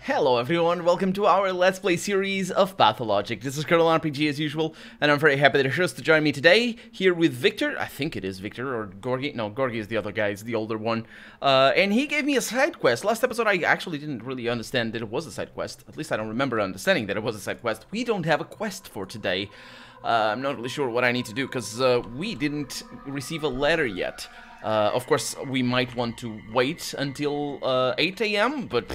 Hello everyone, welcome to our Let's Play series of Pathologic. This is Colonel RPG as usual, and I'm very happy that you're here to join me today, here with Victor. I think it is Victor, or Gorgi. No, Gorgi is the other guy, he's the older one. And he gave me a side quest. Last episode I actually didn't really understand that it was a side quest. At least I don't remember understanding that it was a side quest. We don't have a quest for today. I'm not really sure what I need to do, because we didn't receive a letter yet. Of course, we might want to wait until 8 AM, but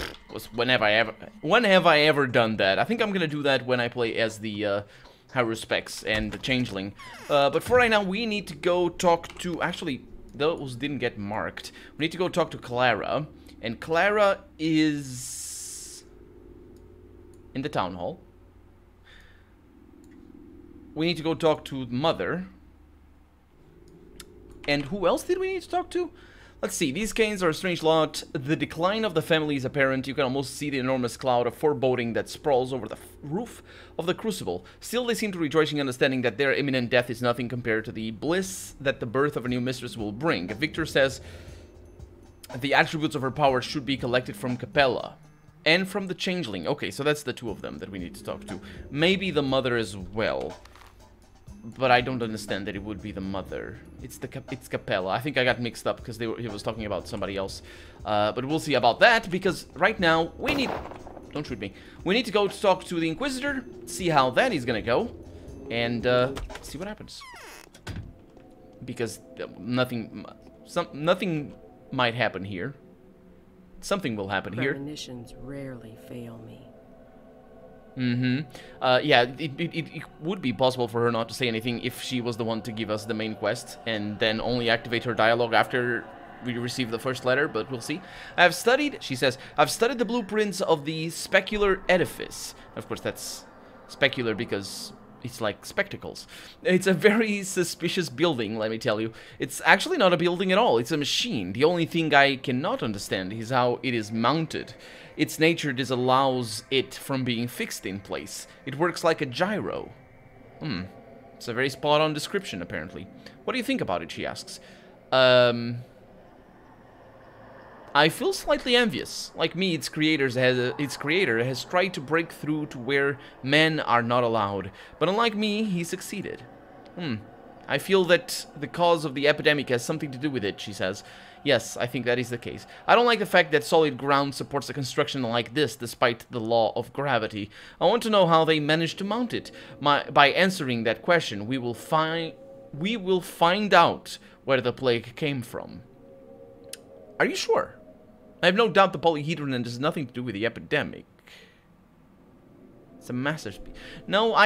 when have I ever done that? I think I'm gonna do that when I play as the Haruspecs and the Changeling. But for right now, we need to go talk to... Actually, those didn't get marked. We need to go talk to Clara, and Clara is in the town hall. We need to go talk to Mother. And who else did we need to talk to? Let's see, these Canes are a strange lot. The decline of the family is apparent. You can almost see the enormous cloud of foreboding that sprawls over the roof of the Crucible. Still, they seem to rejoice in understanding that their imminent death is nothing compared to the bliss that the birth of a new mistress will bring. Victor says the attributes of her power should be collected from Capella and from the Changeling. Okay, so that's the two of them that we need to talk to. Maybe the Mother as well. But I don't understand that it would be the Mother. It's Capella. I think I got mixed up because he was talking about somebody else. But we'll see about that, because right now we need... Don't shoot me. We need to go talk to the Inquisitor, see how that is gonna go, and see what happens. Because nothing might happen here. Something will happen here. Premonitions rarely fail me. Yeah, it would be possible for her not to say anything if she was the one to give us the main quest, and then only activate her dialogue after we receive the first letter, but we'll see. She says, I've studied the blueprints of the specular edifice. Of course, that's specular because it's like spectacles. It's a very suspicious building, let me tell you. It's actually not a building at all, it's a machine. The only thing I cannot understand is how it is mounted. Its nature disallows it from being fixed in place. It works like a gyro. It's a very spot-on description, apparently. What do you think about it, she asks. I feel slightly envious. Like me, its creator has tried to break through to where men are not allowed. But unlike me, he succeeded. I feel that the cause of the epidemic has something to do with it, she says. Yes, I think that is the case. I don't like the fact that solid ground supports a construction like this, despite the law of gravity. I want to know how they managed to mount it. By answering that question, we will find out where the plague came from. Are you sure? I have no doubt the polyhedron has nothing to do with the epidemic. It's a massive... No,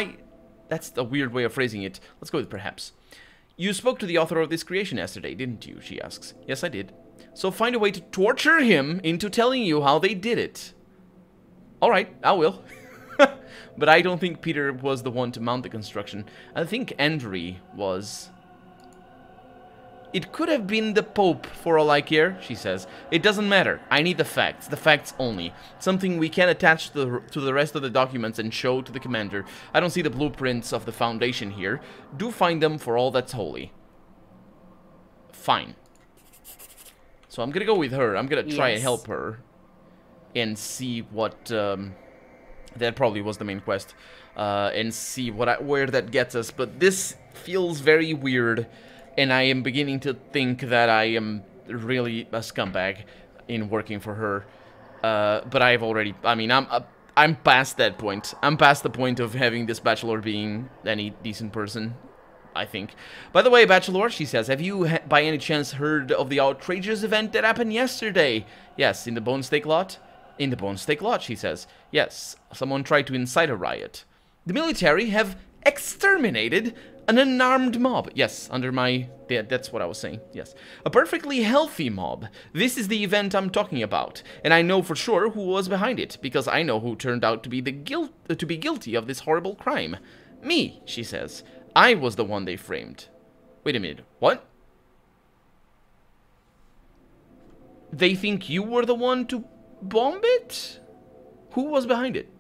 that's a weird way of phrasing it. Let's go with perhaps. You spoke to the author of this creation yesterday, didn't you? She asks. Yes, I did. So find a way to torture him into telling you how they did it. Alright, I will. But I don't think Peter was the one to mount the construction. I think Andre was... It could have been the Pope, for all I care, she says. It doesn't matter. I need the facts only. Something we can attach to the rest of the documents and show to the commander. I don't see the blueprints of the Foundation here. Do find them for all that's holy. Fine. So I'm gonna go with her. I'm gonna try and help her. And see what... that probably was the main quest. And see where that gets us. But this feels very weird. And I am beginning to think that I am really a scumbag in working for her. But I've already... I mean, I'm past that point. I'm past the point of having this Bachelor being any decent person, I think. By the way, Bachelor, she says, have you by any chance heard of the outrageous event that happened yesterday? Yes, in the Bone Steak Lot? In the Bone Steak Lot, she says. Yes, someone tried to incite a riot. The military have exterminated an unarmed mob. Yes, under my... Yeah, that's what I was saying. Yes. A perfectly healthy mob. This is the event I'm talking about. And I know for sure who was behind it, because I know who turned out to be guilty of this horrible crime. Me, she says. I was the one they framed. Wait a minute. What? They think you were the one to bomb it? Who was behind it?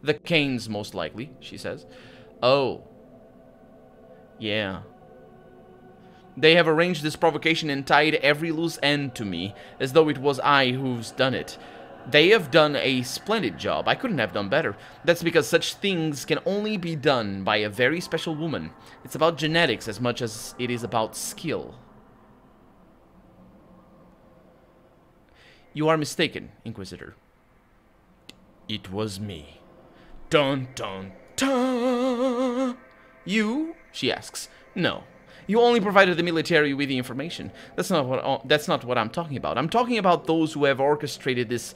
The Canes, most likely, she says. Oh. Yeah. They have arranged this provocation and tied every loose end to me, as though it was I who's done it. They have done a splendid job. I couldn't have done better. That's because such things can only be done by a very special woman. It's about genetics as much as it is about skill. You are mistaken, Inquisitor. It was me. Dun dun dun! You? She asks. No. You only provided the military with the information. That's not what I'm talking about. I'm talking about those who have orchestrated this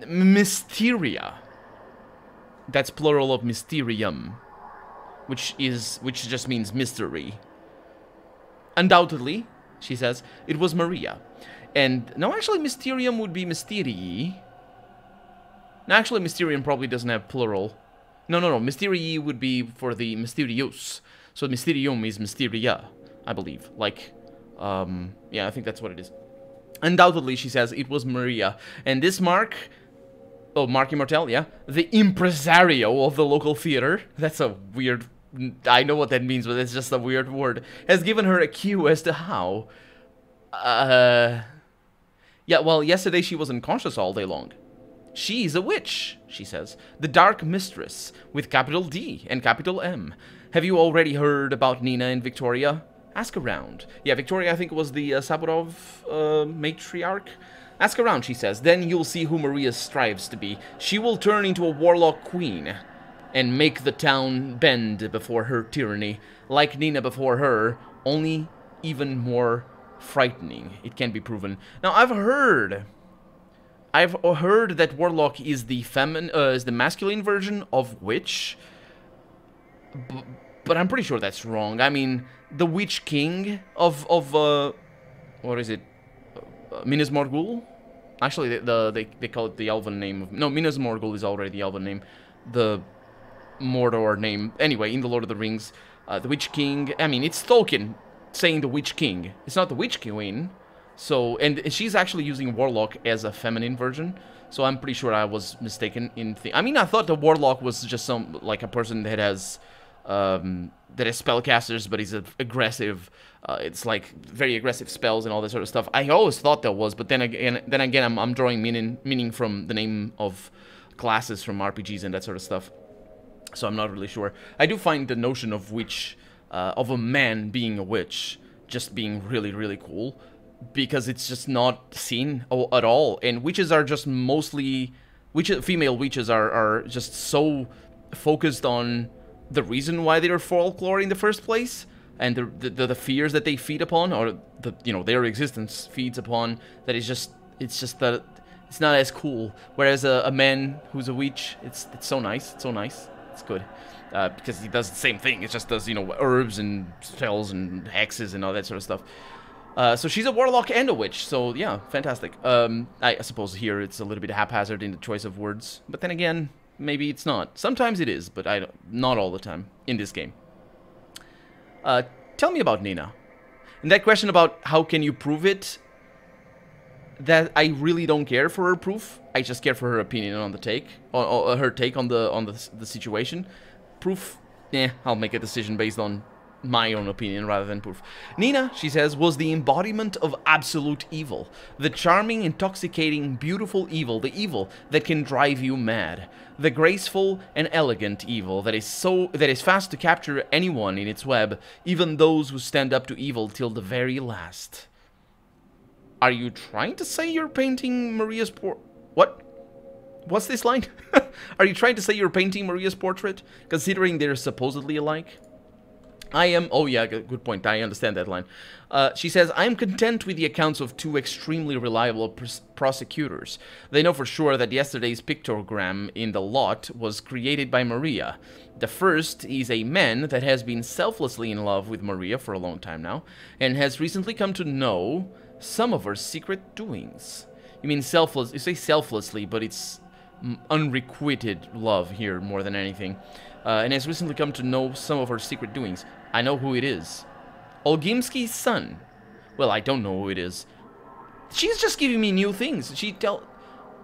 mysteria. That's plural of mysterium, which just means mystery. Undoubtedly, she says, it was Maria. And no, actually, mysterium would be mysterii. No, actually, mysterium probably doesn't have plural. No. Mysterii would be for the mysterious. So mysterium is mysteria, I believe. Like, yeah, I think that's what it is. Undoubtedly, she says, it was Maria. And this Mark Immortel, yeah, the impresario of the local theater, that's a weird, I know what that means, but it's just a weird word, has given her a cue as to how. Yeah, well, yesterday she was unconscious all day long. She's a witch, she says. The Dark Mistress, with capital D and capital M. Have you already heard about Nina and Victoria? Ask around. Yeah, Victoria, I think, was the Sabutov matriarch. Ask around, she says. Then you'll see who Maria strives to be. She will turn into a warlock queen and make the town bend before her tyranny. Like Nina before her, only even more frightening. It can be proven. Now, I've heard that warlock is the masculine version of witch, but I'm pretty sure that's wrong. I mean, the Witch King of what is it? Minas Morgul? Actually, they call it the elven name of... No, Minas Morgul is already the elven name. The Mordor name. Anyway, in the Lord of the Rings, the Witch King... I mean, it's Tolkien saying the Witch King. It's not the Witch Queen. So, and she's actually using Warlock as a feminine version. So I'm pretty sure I was mistaken in... I mean, I thought the Warlock was just like a person that has... that is spellcasters, but he's aggressive. It's like very aggressive spells and all that sort of stuff. I always thought that was, but then again, I'm drawing meaning from the name of classes from RPGs and that sort of stuff. So I'm not really sure. I do find the notion of witch, of a man being a witch, just being really, really cool, because it's just not seen at all. And witches are just mostly, female witches are just so focused on the reason why they're folklore in the first place, and the fears that they feed upon, or their existence feeds upon, that it's just that it's not as cool. Whereas a man who's a witch, it's so nice, it's good, because he does the same thing. It just does herbs and spells and hexes and all that sort of stuff. So she's a warlock and a witch, so yeah, fantastic. I suppose here it's a little bit haphazard in the choice of words, but then again, maybe it's not. Sometimes it is, but not all the time in this game. Tell me about Nina. And that question about how can you prove it, that I really don't care for her proof. I just care for her opinion on the take, or her take on the situation. Proof, I'll make a decision based on my own opinion rather than proof. Nina, she says, was the embodiment of absolute evil. The charming, intoxicating, beautiful evil. The evil that can drive you mad. The graceful and elegant evil that is fast to capture anyone in its web, even those who stand up to evil till the very last. Are you trying to say you're painting Maria's What? What's this line? Are you trying to say you're painting Maria's portrait, considering they're supposedly alike? I am... Oh, yeah, good point. I understand that line. She says, I am content with the accounts of two extremely reliable prosecutors. They know for sure that yesterday's pictogram in the lot was created by Maria. The first is a man that has been selflessly in love with Maria for a long time now, and has recently come to know some of her secret doings. You mean selfless... You say selflessly, but it's unrequited love here more than anything. And has recently come to know some of her secret doings. I know who it is. Olgimski's son. Well, I don't know who it is. She's just giving me new things. She's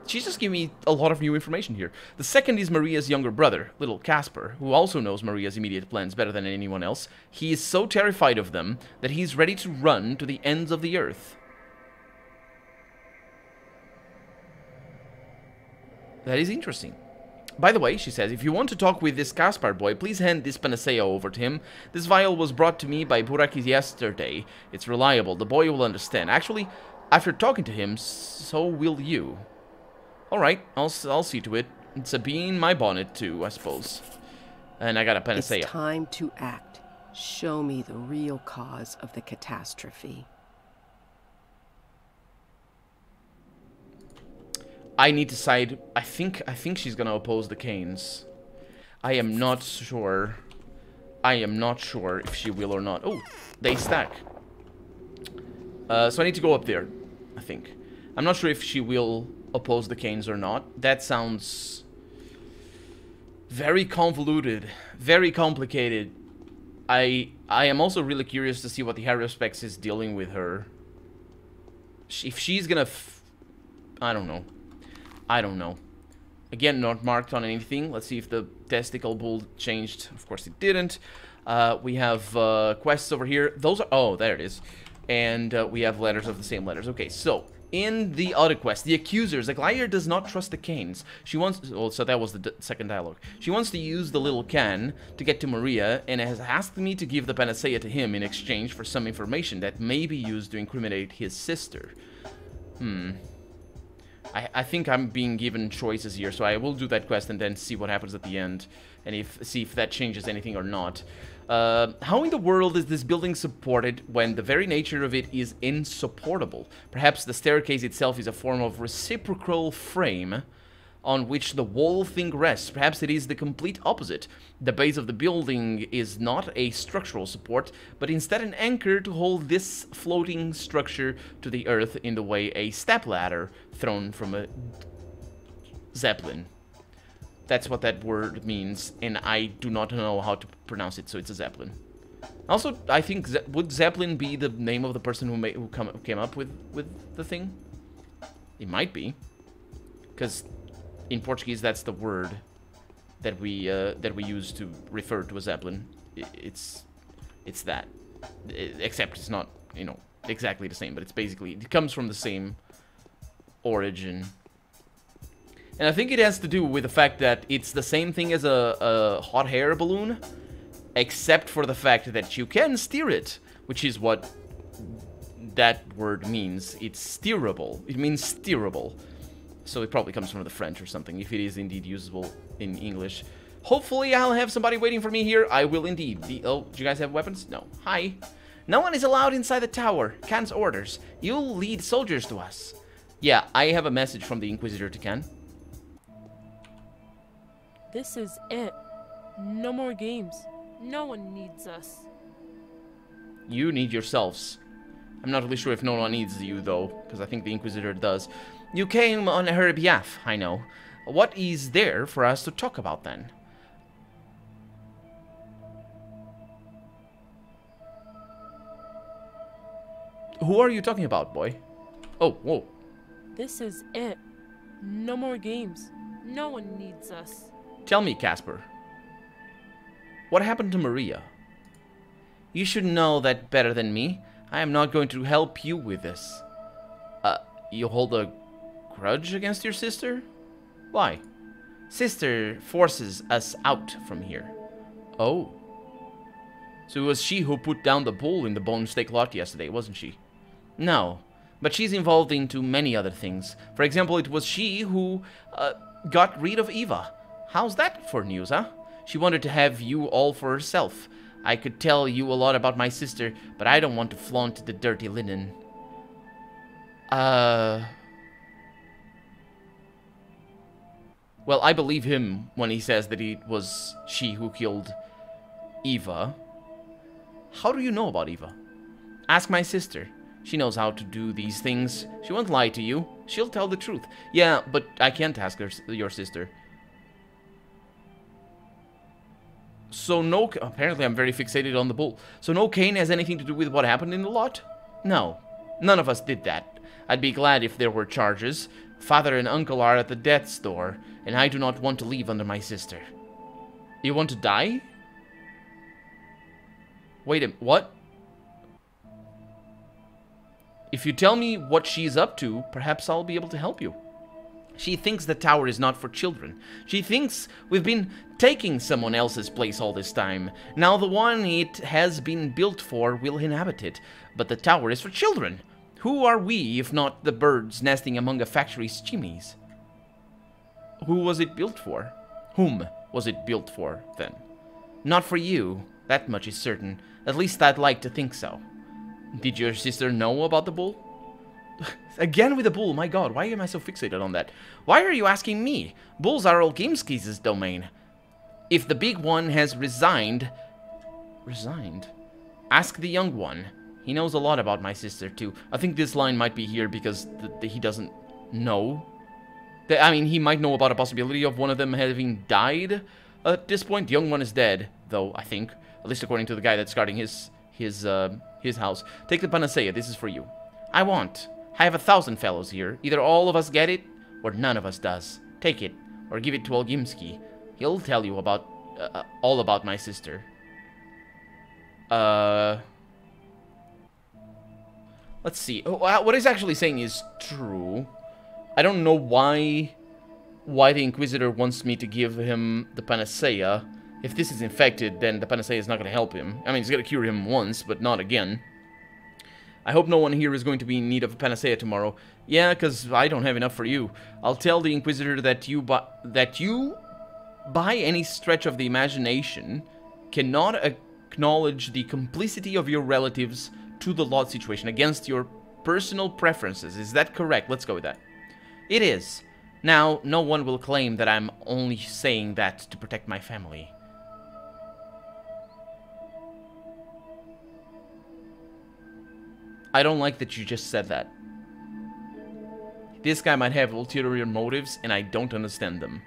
just giving me a lot of new information here. The second is Maria's younger brother, little Casper, who also knows Maria's immediate plans better than anyone else. He is so terrified of them that he's ready to run to the ends of the earth. That is interesting. By the way, she says, if you want to talk with this Caspar boy, please hand this panacea over to him. This vial was brought to me by Burakis yesterday. It's reliable. The boy will understand. Actually, after talking to him, so will you. Alright, I'll see to it. It's a bee in my bonnet, too, I suppose. And I got a panacea. It's time to act. Show me the real cause of the catastrophe. I need to side. I think she's gonna oppose the Canes. I am not sure. I am not sure if she will or not. Oh, they stack. So I need to go up there, I think. I'm not sure if she will oppose the Canes or not. That sounds very convoluted, very complicated. I am also really curious to see what the Haruspex is dealing with her. If she's gonna I don't know. I don't know. Again, not marked on anything. Let's see if the testicle bull changed. Of course it didn't. We have quests over here. Those are... Oh, there it is. And we have letters of the same letters. Okay, so in the other quest, the accusers, Aglaia does not trust the Canes. She wants... Oh, so that was the second dialogue. She wants to use the little can to get to Maria and has asked me to give the panacea to him in exchange for some information that may be used to incriminate his sister. I think I'm being given choices here, so I will do that quest and then see what happens at the end, and see if that changes anything or not. How in the world is this building supported when the very nature of it is insupportable? Perhaps the staircase itself is a form of reciprocal frame on which the whole thing rests. Perhaps it is the complete opposite. The base of the building is not a structural support, but instead an anchor to hold this floating structure to the earth in the way a stepladder thrown from a zeppelin. That's what that word means, and I do not know how to pronounce it, so it's a zeppelin. Also, I think, would zeppelin be the name of the person who came up with the thing? It might be, because in Portuguese, that's the word that we use to refer to a zeppelin. It's that, except it's not, you know, exactly the same, but it's basically, it comes from the same origin. And I think it has to do with the fact that it's the same thing as a hot air balloon, except for the fact that you can steer it, which is what that word means. It's steerable. It means steerable. So it probably comes from the French or something, if it is indeed usable in English. Hopefully I'll have somebody waiting for me here. I will indeed. Oh, do you guys have weapons? No. Hi. No one is allowed inside the tower. Khan's orders. You'll lead soldiers to us. Yeah, I have a message from the Inquisitor to Khan. This is it. No more games. No one needs us. You need yourselves. I'm not really sure if no one needs you, though, because I think the Inquisitor does. You came on her behalf, I know. What is there for us to talk about, then? Who are you talking about, boy? Oh, whoa. This is it. No more games. No one needs us. Tell me, Caspar. What happened to Maria? You should know that better than me. I am not going to help you with this. You hold a grudge against your sister? Why? Sister forces us out from here. Oh. So it was she who put down the bull in the bone steak lot yesterday, wasn't she? No. But she's involved into many other things. For example, it was she who got rid of Eva. How's that for news, huh? She wanted to have you all for herself. I could tell you a lot about my sister, but I don't want to flaunt the dirty linen. Well, I believe him when he says that it was she who killed Eva. How do you know about Eva? Ask my sister. She knows how to do these things. She won't lie to you. She'll tell the truth. Yeah, but I can't ask your sister. So no... Apparently I'm very fixated on the bull. So no Kane has anything to do with what happened in the lot? No. None of us did that. I'd be glad if there were charges. Father and uncle are at the death's door, and I do not want to leave under my sister. You want to die? Wait a... What? If you tell me what she's up to, perhaps I'll be able to help you. She thinks the tower is not for children. She thinks we've been taking someone else's place all this time. Now the one it has been built for will inhabit it, but the tower is for children. Who are we if not the birds nesting among a factory's chimneys? Who was it built for? Whom was it built for, then? Not for you, that much is certain. At least I'd like to think so. Did your sister know about the bull? Again with the bull, my god, why am I so fixated on that? Why are you asking me? Bulls are all Gameskis' domain. If the big one has resigned... Resigned? Ask the young one. He knows a lot about my sister, too. I think this line might be here because he doesn't know. I mean, he might know about a possibility of one of them having died. At this point, the young one is dead, though, I think. At least according to the guy that's guarding his house. Take the panacea, this is for you. I have 1,000 fellows here. Either all of us get it, or none of us does. Take it, or give it to Olgimski. He'll tell you about, all about my sister. Let's see. Oh, what he's actually saying is true. I don't know why the Inquisitor wants me to give him the panacea. If this is infected, then the panacea is not going to help him. I mean, it's going to cure him once, but not again. I hope no one here is going to be in need of a panacea tomorrow. Yeah, because I don't have enough for you. I'll tell the Inquisitor that you, by any stretch of the imagination, cannot acknowledge the complicity of your relatives to the Lot situation against your personal preferences. Is that correct? Let's go with that. It is. Now, no one will claim that I'm only saying that to protect my family. I don't like that you just said that. This guy might have ulterior motives, and I don't understand them.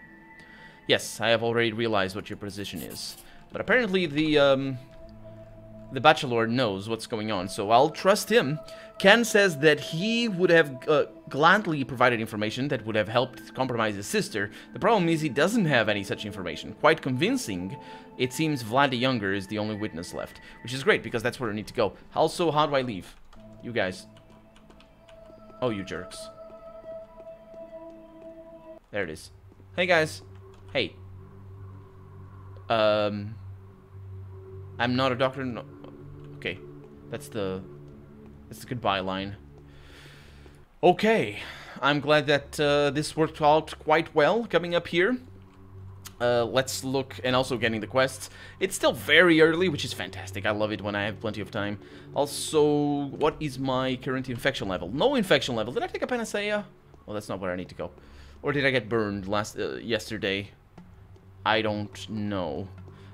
Yes, I have already realized what your position is. But apparently the Bachelor knows what's going on, so I'll trust him. Ken says that he would have gladly provided information that would have helped compromise his sister. The problem is he doesn't have any such information. Quite convincing, it seems Vlad the Younger is the only witness left, which is great because that's where I need to go. Also, how do I leave? You guys. Oh, you jerks. There it is. Hey, guys. Hey. I'm not a doctor. No. Okay. That's the goodbye line. Okay. I'm glad that this worked out quite well coming up here. Let's look, and also getting the quests. It's still very early, which is fantastic. I love it when I have plenty of time. Also, what is my current infection level? No infection level. Did I take a panacea? Well, that's not where I need to go. Or did I get burned yesterday? I don't know.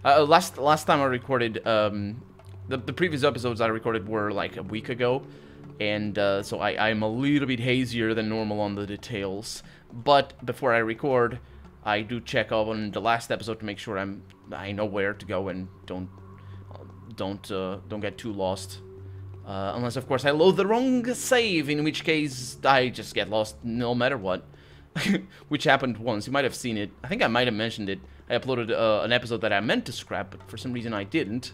Last time I recorded, the previous episodes I recorded were like a week ago. And so I'm a little bit hazier than normal on the details. But before I record, I do check on the last episode to make sure I know where to go and don't get too lost. Unless, of course, I load the wrong save, in which case I just get lost no matter what. Which happened once. You might have seen it. I think I might have mentioned it. I uploaded an episode that I meant to scrap, but for some reason I didn't.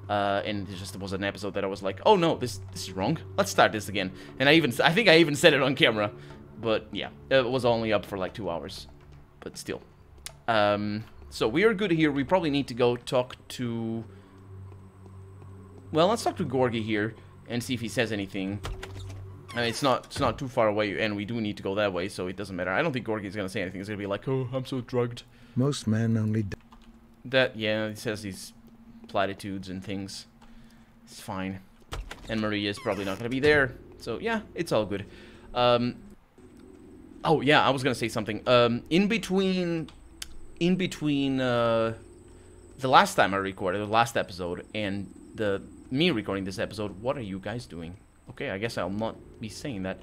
And it just was an episode that I was like, oh no, this is wrong. Let's start this again. And I think I even said it on camera. But yeah, it was only up for like 2 hours. But still. So we are good here. We probably need to go talk to... Well, let's talk to Gorgi here and see if he says anything. I mean, it's not too far away, and we do need to go that way, so it doesn't matter. I don't think Gorgi's gonna say anything. He's gonna be like, oh, I'm so drugged. Most men only... Yeah, he says these platitudes and things. It's fine. And Maria is probably not gonna be there. So, yeah, it's all good. Oh, yeah, I was gonna say something. In between the last time I recorded, the last episode, and me recording this episode, what are you guys doing? Okay, I guess I'll not be saying that.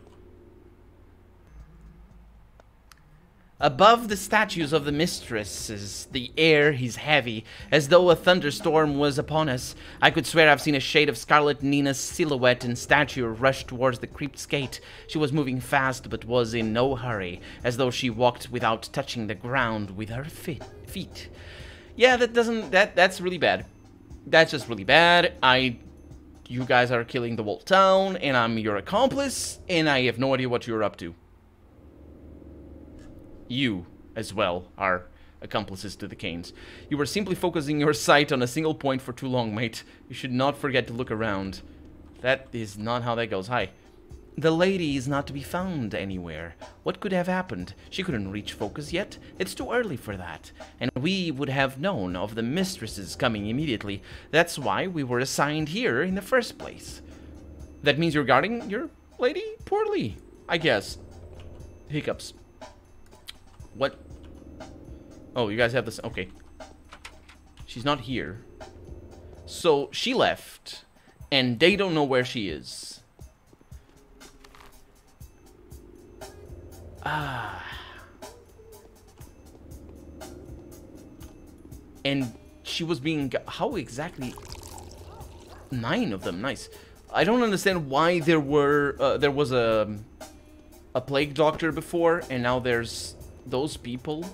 Above the statues of the mistresses, the air is heavy, as though a thunderstorm was upon us. I could swear I've seen a shade of Scarlet Nina's silhouette and statue rush towards the crypt's gate. She was moving fast, but was in no hurry, as though she walked without touching the ground with her feet. Yeah, that's really bad. That's just really bad. You guys are killing the whole town, and I'm your accomplice, and I have no idea what you're up to. You, as well, are accomplices to the Canes. You were simply focusing your sight on a single point for too long, mate. You should not forget to look around. That is not how that goes. Hi. The lady is not to be found anywhere. What could have happened? She couldn't reach focus yet. It's too early for that. And we would have known of the mistresses coming immediately. That's why we were assigned here in the first place. That means you're guarding your lady poorly, I guess. Hiccups. What? Oh, you guys have this. Okay. She's not here. So she left, and they don't know where she is. And she was being... How exactly? 9 of them. Nice. I don't understand why there was a plague doctor before, and now there's those people.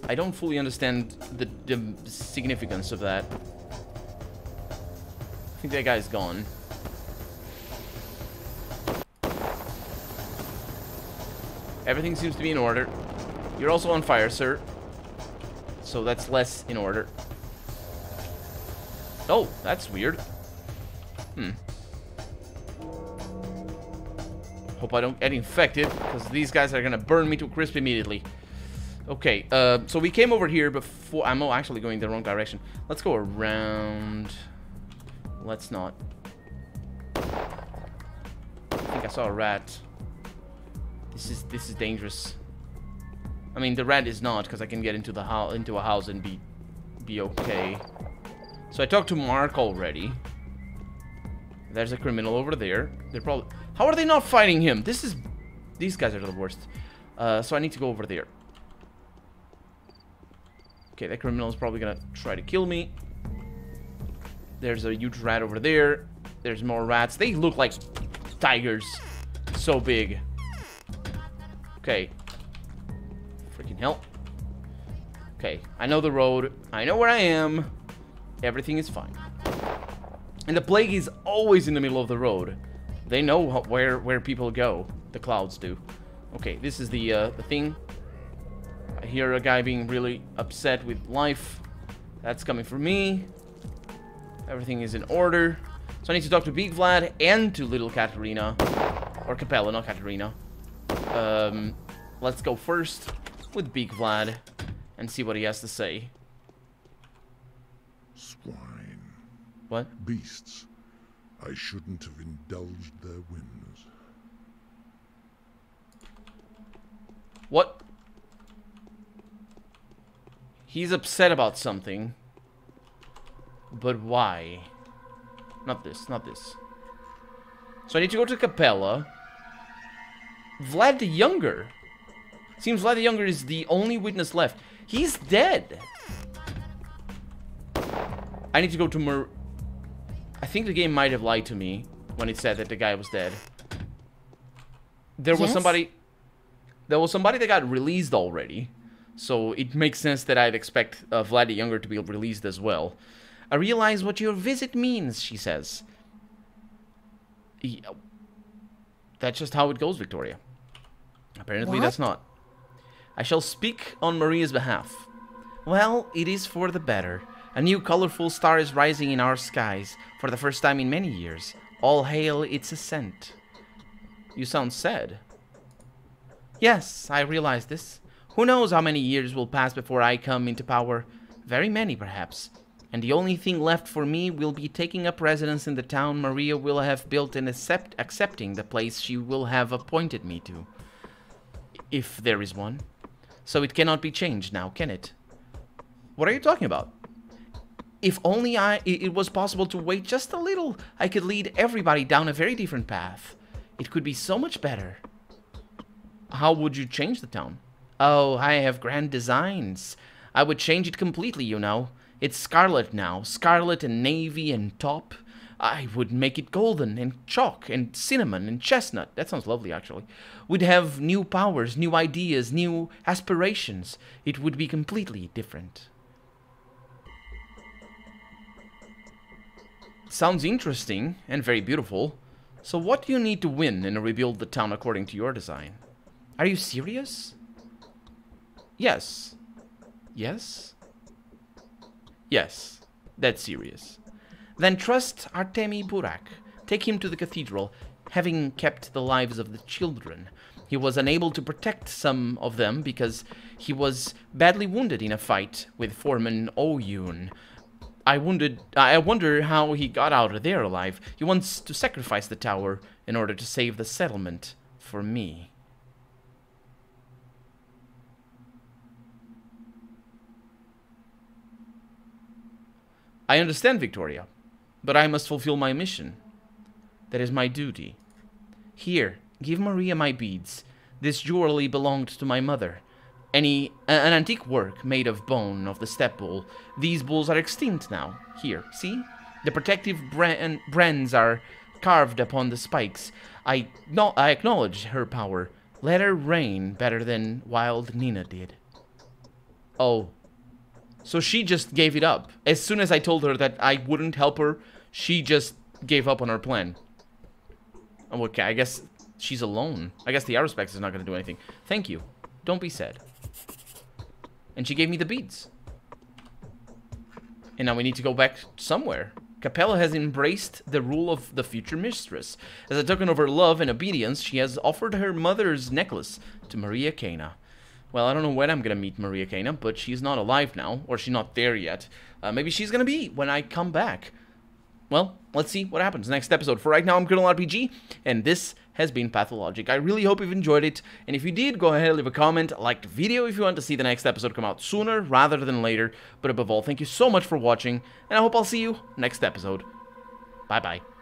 I don't fully understand the significance of that. I think that guy's gone. Everything seems to be in order. You're also on fire, sir. So that's less in order. Oh, that's weird. Hope I don't get infected, because these guys are gonna burn me to a crisp immediately. Okay, so we came over here before... I'm actually going the wrong direction. Let's go around. Let's not. I think I saw a rat. This is dangerous. I mean, the rat is not, because I can get into a house and be okay. So I talked to Mark already. There's a criminal over there. They're probably... How are they not fighting him? These guys are the worst. So I need to go over there. Okay, that criminal is probably gonna try to kill me. There's a huge rat over there. There's more rats. They look like tigers. So big. Okay. Freaking hell. Okay, I know the road. I know where I am. Everything is fine. And the plague is always in the middle of the road. They know where people go. The clouds do. Okay, this is the thing. I hear a guy being really upset with life. That's coming from me. Everything is in order. So I need to talk to Big Vlad and to Little Katerina. Or Capella, not Katerina. Let's go first with Big Vlad and see what he has to say. Swine. What? Beasts. I shouldn't have indulged their whims. What? He's upset about something. But why? Not this, not this. So I need to go to Capella. Vlad the Younger. Seems Vlad the Younger is the only witness left. He's dead. I need to go to I think the game might have lied to me when it said that the guy was dead. There was somebody that got released already. So it makes sense that I'd expect Vlad the Younger to be released as well. I realize what your visit means, she says. That's just how it goes, Victoria. Apparently that's not. I shall speak on Maria's behalf. Well, it is for the better. A new colorful star is rising in our skies for the first time in many years. All hail its ascent. You sound sad. Yes, I realize this. Who knows how many years will pass before I come into power? Very many, perhaps. And the only thing left for me will be taking up residence in the town Maria will have built and accepting the place she will have appointed me to. If there is one. So it cannot be changed now, can it? What are you talking about? If only it was possible to wait just a little, I could lead everybody down a very different path. It could be so much better. How would you change the town? Oh, I have grand designs. I would change it completely, you know. It's scarlet now, scarlet and navy and taupe. I would make it golden and chalk and cinnamon and chestnut. That sounds lovely, actually. We'd have new powers, new ideas, new aspirations. It would be completely different. Sounds interesting and very beautiful. So what do you need to win and rebuild the town according to your design? Are you serious? Yes. Yes? Yes. That's serious. Then trust Artemi Burak. Take him to the cathedral, having kept the lives of the children. He was unable to protect some of them because he was badly wounded in a fight with Foreman Oyun. I wonder how he got out of there alive. He wants to sacrifice the tower in order to save the settlement for me. I understand, Victoria, but I must fulfill my mission. That is my duty. Here, give Maria my beads. This jewelry belonged to my mother. An antique work made of bone of the steppe bull. These bulls are extinct now. Here, see? The protective brands are carved upon the spikes. I acknowledge her power. Let her reign better than Wild Nina did. Oh. So she just gave it up. As soon as I told her that I wouldn't help her, she just gave up on her plan. Oh, okay, I guess she's alone. I guess the Aerospex is not going to do anything. Thank you. Don't be sad. And she gave me the beads. And now we need to go back somewhere. Capella has embraced the rule of the future mistress. As a token of her love and obedience, she has offered her mother's necklace to Maria Cana. Well, I don't know when I'm going to meet Maria Cana, but she's not alive now, or she's not there yet. Maybe she's going to be when I come back. Well, let's see what happens next episode. For right now, I'm Colonel RPG, and this has been Pathologic. I really hope you've enjoyed it, and if you did, go ahead and leave a comment, like the video if you want to see the next episode come out sooner rather than later. But above all, thank you so much for watching, and I hope I'll see you next episode. Bye-bye.